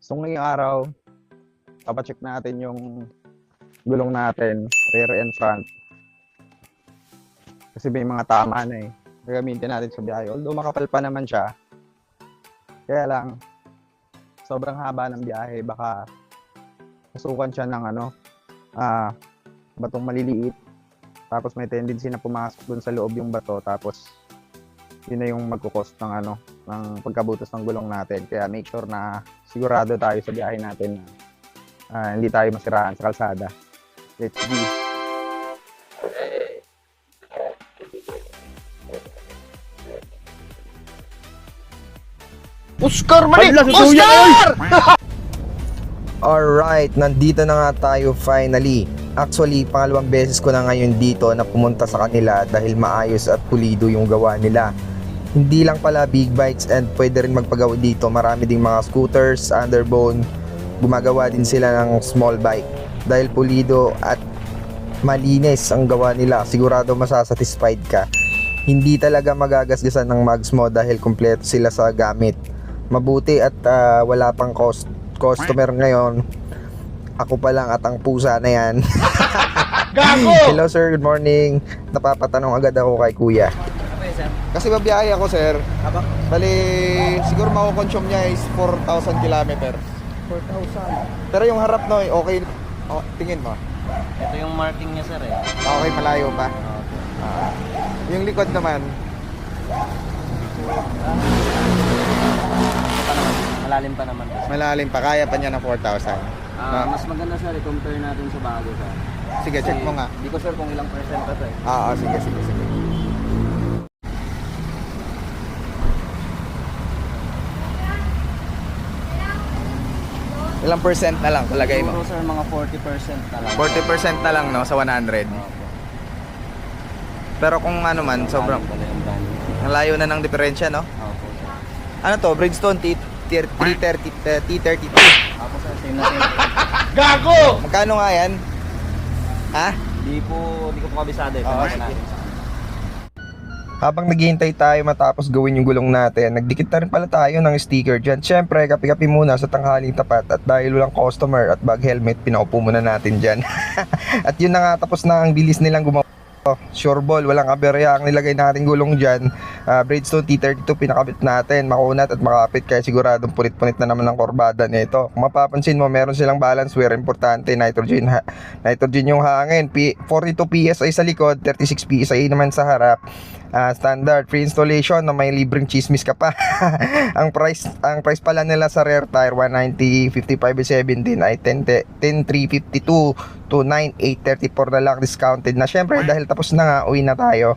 So ngayong araw, papacheck natin yung gulong natin, rear and front. Kasi may mga tama na eh. Gagamitin natin sa biyahe. Although makapal pa naman siya. Kaya lang, sobrang haba ng biyahe. Baka masukan siya ng batong maliliit. Tapos may tendency na pumasok dun sa loob yung bato. Tapos yun na yung magkukost ng ng pagkabutos ng gulong natin. Kaya make sure na sigurado tayo sa biyahe natin na hindi tayo masiraan sa kalsada. Let's go. Oscar mali! Oscar! Alright, nandito na nga tayo finally. Actually, pangalawang beses ko na ngayon dito na pumunta sa kanila dahil maayos at pulido yung gawa nila. Hindi lang pala big bikes and pwede rin magpagawa dito. Marami ding mga scooters, underbone. Gumagawa din sila ng small bike. Dahil pulido at malinis ang gawa nila, sigurado masasatisfied ka. Hindi talaga magagasgasan ng mags mo dahil kumpleto sila sa gamit. Mabuti at wala pang customer ngayon. Ako pa lang at ang pusa na yan. Gago! Hello sir, good morning. Napapatanong agad ako kay kuya. Kasi babiyahe ako, sir. Bali, siguro mako-consume niya is 4,000 kilometers. 4,000. Pero yung harap no, okay. Oh, tingin mo. Ito yung marking niya sir eh. Okay, malayo pa. Yung likod naman, Malalim pa naman kasi. malalim pa. Kaya pa niya ng 4,000. Mas maganda sir, i-compare natin sa bago sir. Sige, check mo nga. Hindi ko sure kung ilang percent pa to eh. Sige. Ilang percent na lang talagay mo? Siguro sir, mga 40% na lang. 40% na lang no sa 100. Pero kung ano man, sobrang Pala yung brand. ang layo na ng diferensya, no? Opo sir. Ano to? Bridgestone T32. Opo sir, same na same. Magkano nga yan? Ha? Di ko po kabisado eh. Oo, Tanungin sige. natin. Habang naghihintay tayo matapos gawin yung gulong natin, nagdikit na rin pala tayo ng sticker dyan. Siyempre, kapi-kapi muna sa tanghaling tapat at dahil walang customer at bag helmet, pinaupo muna natin dyan. At yun na nga, tapos na ang bilis nilang gumawa. Sure ball, walang aberya ang nilagay natin gulong dyan. Bridgestone T32 pinakabit natin, makunat at makapit kaya siguradong punit-punit na naman ang korbada nito. Kung mapapansin mo, meron silang balance wear, importante, nitrogen yung hangin, 42 PSI sa likod, 36 PSI naman sa harap. Standard free installation na may libreng chismis ka pa. ang price pala nila sa rear tire 190 55/17 ay 10,352 to 9,834 na lang discounted na. Syempre dahil tapos na nga, uwi na tayo.